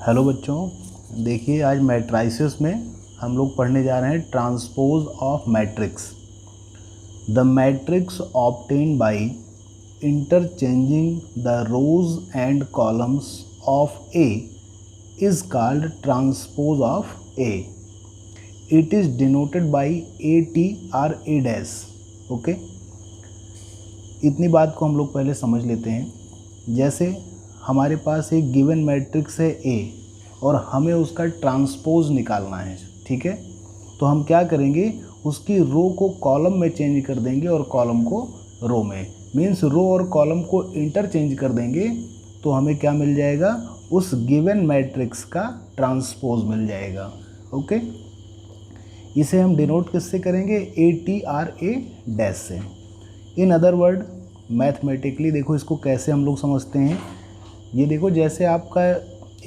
Hello बच्चों, देखिए आज मैट्राइसिस में हम लोग पढ़ने जा रहे हैं transpose of matrix. The matrix obtained by interchanging the rows and columns of A is called transpose of A. It is denoted by A T are A dash. Okay, इतनी बात को हम लोग पहले समझ लेते हैं। जैसे हमारे पास एक गिवन मैट्रिक्स है ए और हमें उसका ट्रांसपोज निकालना है, ठीक है। तो हम क्या करेंगे, उसकी रो को कॉलम में चेंज कर देंगे और कॉलम को रो में, मीन्स रो और कॉलम को इंटरचेंज कर देंगे तो हमें क्या मिल जाएगा, उस गिवन मैट्रिक्स का ट्रांसपोज मिल जाएगा। ओके, इसे हम डिनोट किससे करेंगे, A T are A dash से। इन अदर वर्ड मैथमेटिकली देखो इसको कैसे हम लोग समझते हैं। ये देखो, जैसे आपका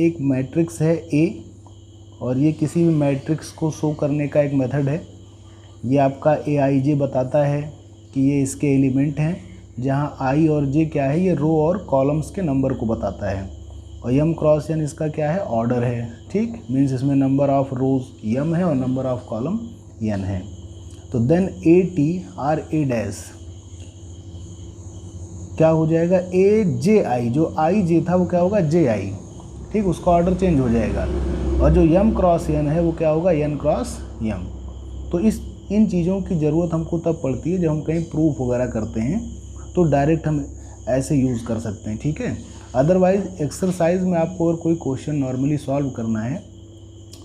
एक मैट्रिक्स है ए और ये किसी भी मैट्रिक्स को शो करने का एक मेथड है। ये आपका ए आई जे बताता है कि ये इसके एलिमेंट हैं, जहाँ आई और जे क्या है, ये रो और कॉलम्स के नंबर को बताता है। और यम क्रॉस एन इसका क्या है, ऑर्डर है, ठीक। मीन्स इसमें नंबर ऑफ रोज यम है और नंबर ऑफ कॉलम एन है। तो then A T are A dash क्या हो जाएगा, ए जे आई, जो आई जे था वो क्या होगा, जे आई, ठीक। उसका ऑर्डर चेंज हो जाएगा। और जो यम क्रॉस एन है वो क्या होगा, एन क्रॉस यम। तो इन चीज़ों की ज़रूरत हमको तब पड़ती है जब हम कहीं प्रूफ वगैरह करते हैं, तो डायरेक्ट हम ऐसे यूज़ कर सकते हैं, ठीक है। अदरवाइज एक्सरसाइज में आपको अगर कोई क्वेश्चन नॉर्मली सॉल्व करना है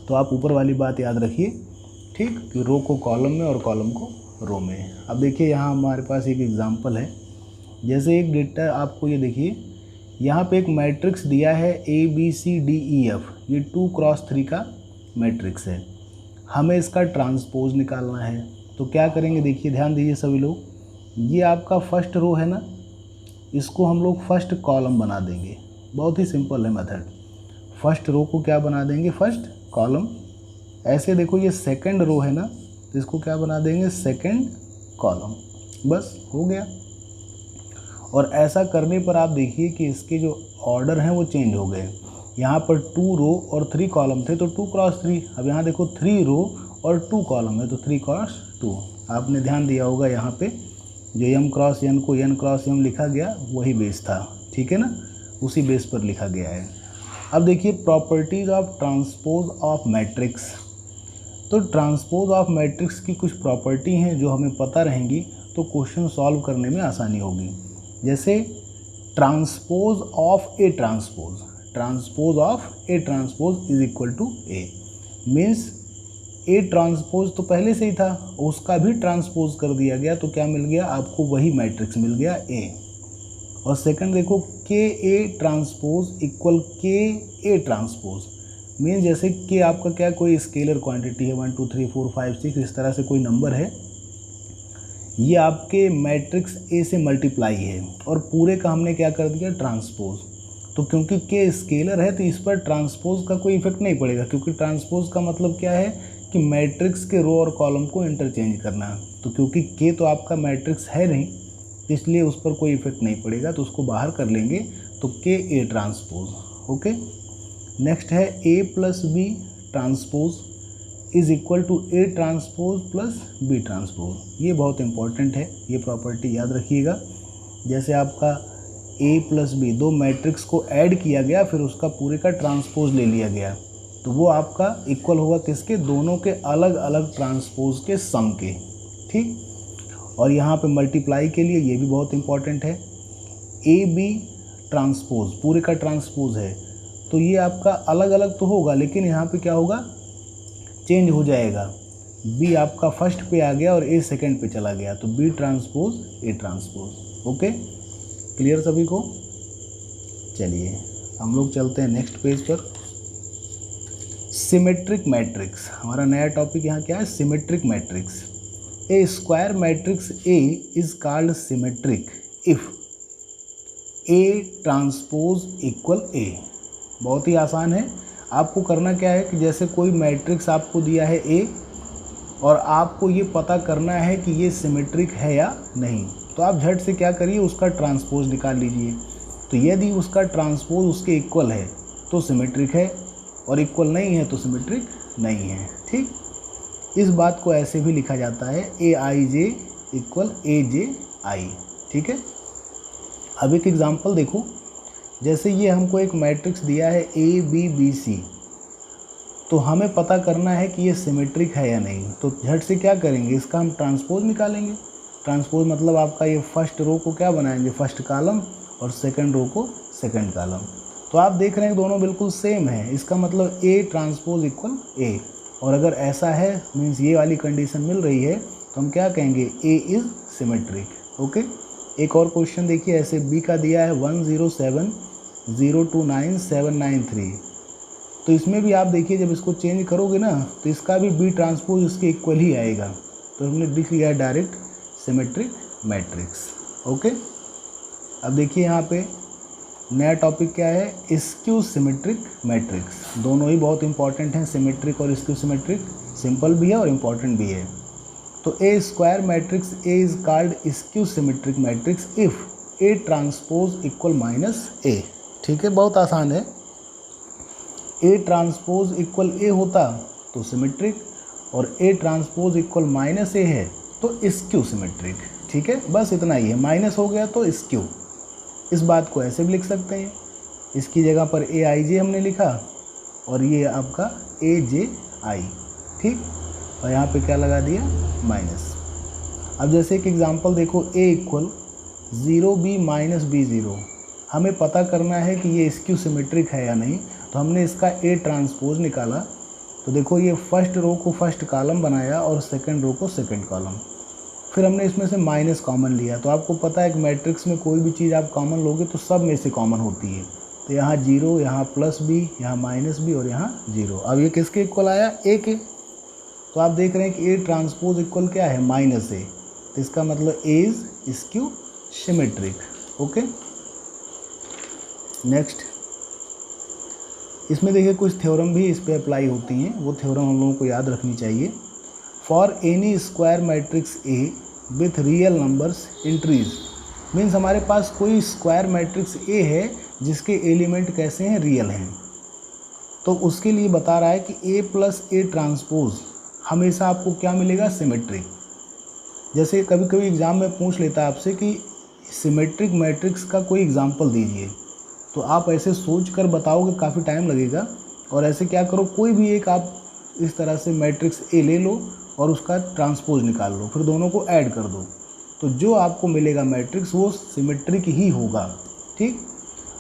तो आप ऊपर वाली बात याद रखिए, ठीक, कि रो को कॉलम में और कॉलम को रो में। अब देखिए यहाँ हमारे पास एक एग्जाम्पल है। जैसे एक डेटा आपको ये देखिए, यहाँ पे एक मैट्रिक्स दिया है A B C D E F, ये 2x3 का मैट्रिक्स है। हमें इसका ट्रांसपोज निकालना है। तो क्या करेंगे, देखिए ध्यान दीजिए सभी लोग, ये आपका फर्स्ट रो है ना, इसको हम लोग फर्स्ट कॉलम बना देंगे। बहुत ही सिंपल है मेथड। फर्स्ट रो को क्या बना देंगे, फर्स्ट कॉलम। ऐसे देखो ये सेकंड रो है ना, तो इसको क्या बना देंगे, सेकंड कॉलम। बस हो गया। और ऐसा करने पर आप देखिए कि इसके जो ऑर्डर हैं वो चेंज हो गए। यहाँ पर 2 रो और 3 कॉलम थे तो 2x3। अब यहाँ देखो 3 रो और 2 कॉलम है तो 3x2। आपने ध्यान दिया होगा यहाँ पे जो एम क्रॉस एन को एन क्रॉस एम लिखा गया वही बेस था, ठीक है ना, उसी बेस पर लिखा गया है। अब देखिए properties of transpose of matrix. तो ट्रांसपोज ऑफ मैट्रिक्स की कुछ प्रॉपर्टी हैं जो हमें पता रहेंगी तो क्वेश्चन सॉल्व करने में आसानी होगी। जैसे transpose of A transpose, transpose of A transpose is equal to A. Means A transpose तो पहले से ही था, उसका भी ट्रांसपोज कर दिया गया तो क्या मिल गया, आपको वही मैट्रिक्स मिल गया ए। और सेकंड देखो, के ए ट्रांसपोज इक्वल के ए ट्रांसपोज। मीन्स जैसे के आपका क्या, कोई स्केलर क्वांटिटी है, 1 2 3 4 5 6 इस तरह से कोई नंबर है, ये आपके मैट्रिक्स ए से मल्टीप्लाई है और पूरे का हमने क्या कर दिया, ट्रांसपोज। तो क्योंकि के स्केलर है तो इस पर ट्रांसपोज का कोई इफेक्ट नहीं पड़ेगा, क्योंकि ट्रांसपोज का मतलब क्या है कि मैट्रिक्स के रो और कॉलम को इंटरचेंज करना। तो क्योंकि के तो आपका मैट्रिक्स है नहीं, इसलिए उस पर कोई इफेक्ट नहीं पड़ेगा, तो उसको बाहर कर लेंगे तो के ए ट्रांसपोज। ओके, नेक्स्ट है A plus B transpose is equal to A transpose plus B transpose. ये बहुत इंपॉर्टेंट है, ये प्रॉपर्टी याद रखिएगा। जैसे आपका ए प्लस बी, दो मैट्रिक्स को ऐड किया गया फिर उसका पूरे का ट्रांसपोज ले लिया गया, तो वो आपका इक्वल होगा किसके, दोनों के अलग अलग ट्रांसपोज के सम के, ठीक। और यहाँ पे मल्टीप्लाई के लिए ये भी बहुत इंपॉर्टेंट है। ए बी ट्रांसपोज पूरे का ट्रांसपोज है तो ये आपका अलग अलग तो होगा, लेकिन यहाँ पे क्या होगा, चेंज हो जाएगा। बी आपका फर्स्ट पे आ गया और ए सेकंड पे चला गया, तो B transpose A transpose. Okay, clear सभी को। चलिए हम लोग चलते हैं नेक्स्ट पेज पर। सिमेट्रिक मैट्रिक्स, हमारा नया टॉपिक यहाँ क्या है, symmetric matrix. A square matrix A is called symmetric if A transpose equal A. बहुत ही आसान है। आपको करना क्या है कि जैसे कोई मैट्रिक्स आपको दिया है ए और आपको ये पता करना है कि ये सिमेट्रिक है या नहीं, तो आप झट से क्या करिए, उसका ट्रांसपोज निकाल लीजिए। तो यदि उसका ट्रांसपोज उसके इक्वल है तो सिमेट्रिक है, और इक्वल नहीं है तो सिमेट्रिक नहीं है। ठीक, इस बात को ऐसे भी लिखा जाता है AIJ इक्वल AJI। ठीक है, अब एक एग्जांपल देखो, जैसे ये हमको एक मैट्रिक्स दिया है ABBC, तो हमें पता करना है कि ये सिमेट्रिक है या नहीं। तो झट से क्या करेंगे, इसका हम ट्रांसपोज निकालेंगे। ट्रांसपोज मतलब आपका ये फर्स्ट रो को क्या बनाएंगे, फर्स्ट कॉलम, और सेकंड रो को सेकंड कॉलम। तो आप देख रहे हैं कि दोनों बिल्कुल सेम है, इसका मतलब A ट्रांसपोज इक्वल A। और अगर ऐसा है मीन्स ये वाली कंडीशन मिल रही है तो हम क्या कहेंगे, A इज़ सिमेट्रिक। ओके, एक और क्वेश्चन देखिए, ऐसे B का दिया है 107029793। तो इसमें भी आप देखिए जब इसको चेंज करोगे ना तो इसका भी B ट्रांसपोज इसके इक्वल ही आएगा। तो हमने लिख लिया डायरेक्ट सिमेट्रिक मैट्रिक्स। ओके, अब देखिए यहाँ पे नया टॉपिक क्या है, स्क्यू सिमेट्रिक मैट्रिक्स। दोनों ही बहुत इंपॉर्टेंट हैं, सिमेट्रिक और स्क्यू सिमेट्रिक, सिंपल भी है और इम्पॉर्टेंट भी है। तो a square matrix A is called skew symmetric matrix if A transpose equal minus A। ठीक है, बहुत आसान है। A ट्रांसपोज इक्वल A होता तो सिमेट्रिक, और A transpose equal minus A है तो स्क्यू सिमेट्रिक। ठीक है, बस इतना ही है, माइनस हो गया तो स्क्यू। इस बात को ऐसे भी लिख सकते हैं, इसकी जगह पर AIJ हमने लिखा और ये आपका AJI। ठीक, और यहाँ पे क्या लगा दिया, माइनस। अब जैसे एक एग्जांपल देखो, A equal 0B minus B0। हमें पता करना है कि ये स्क्यू सिमेट्रिक है या नहीं, तो हमने इसका A ट्रांसपोज निकाला। तो देखो ये फर्स्ट रो को फर्स्ट कॉलम बनाया और सेकंड रो को सेकंड कॉलम, फिर हमने इसमें से माइनस कॉमन लिया। तो आपको पता है कि मैट्रिक्स में कोई भी चीज़ आप कॉमन लोगे तो सब में से कॉमन होती है। तो यहाँ 0, यहाँ प्लस B, यहाँ माइनस B और यहाँ 0। अब ये किसके इक्वल आया, A के। तो आप देख रहे हैं कि A ट्रांसपोज इक्वल क्या है, माइनस A। तो इसका मतलब A is skew symmetric. Okay, next इसमें देखिए कुछ थ्योरम भी इस पे अप्लाई होती हैं, वो थ्योरम हम लोगों को याद रखनी चाहिए। For any square matrix A with real numbers entries, means हमारे पास कोई स्क्वायर मैट्रिक्स A है जिसके एलिमेंट कैसे हैं, रियल हैं, तो उसके लिए बता रहा है कि A प्लस A ट्रांसपोज हमेशा आपको क्या मिलेगा, सिमेट्रिक। जैसे कभी कभी एग्ज़ाम में पूछ लेता है आपसे कि सिमेट्रिक मैट्रिक्स का कोई एग्जांपल दीजिए, तो आप ऐसे सोच कर बताओगे, काफ़ी टाइम लगेगा। और ऐसे क्या करो, कोई भी एक आप इस तरह से मैट्रिक्स A ले लो और उसका ट्रांसपोज निकाल लो, फिर दोनों को ऐड कर दो, तो जो आपको मिलेगा मैट्रिक्स वो सिमेट्रिक ही होगा। ठीक,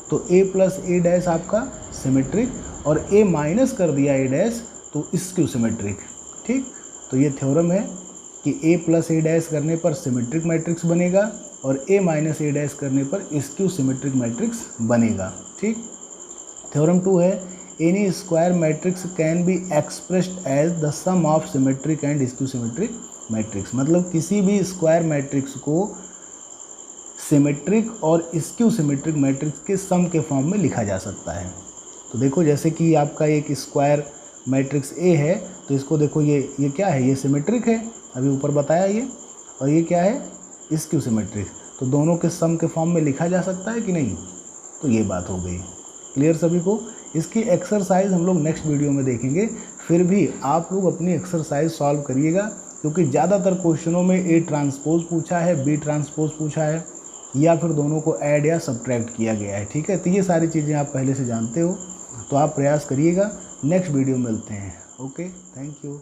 तो A प्लस A डैश आपका सिमेट्रिक, और A माइनस कर दिया A डैश तो स्क्यू सिमेट्रिक। ठीक, तो ये थ्योरम है कि A प्लस A डैश करने पर सिमेट्रिक मैट्रिक्स बनेगा और A माइनस A डैश करने पर स्क्यू सिमेट्रिक मैट्रिक्स बनेगा। ठीक, थ्योरम 2 है, any square matrix can be expressed as the sum of symmetric and skew symmetric matrix. मतलब किसी भी स्क्वायर मैट्रिक्स को सिमेट्रिक और स्क्यू सिमेट्रिक मैट्रिक्स के सम के फॉर्म में लिखा जा सकता है। तो देखो जैसे कि आपका एक स्क्वायर मैट्रिक्स A है, तो इसको देखो ये क्या है, ये सिमेट्रिक है, अभी ऊपर बताया ये, और ये क्या है, स्क्यू सिमेट्रिक। तो दोनों के सम के फॉर्म में लिखा जा सकता है कि नहीं, तो ये बात हो गई। क्लियर सभी को। इसकी एक्सरसाइज हम लोग नेक्स्ट वीडियो में देखेंगे। फिर भी आप लोग अपनी एक्सरसाइज सॉल्व करिएगा, क्योंकि ज़्यादातर क्वेश्चनों में A ट्रांसपोज पूछा है, B ट्रांसपोज पूछा है, या फिर दोनों को ऐड या सब्ट्रैक्ट किया गया है। ठीक है, तो ये सारी चीज़ें आप पहले से जानते हो, तो आप प्रयास करिएगा। नेक्स्ट वीडियो में मिलते हैं। Okay, thank you.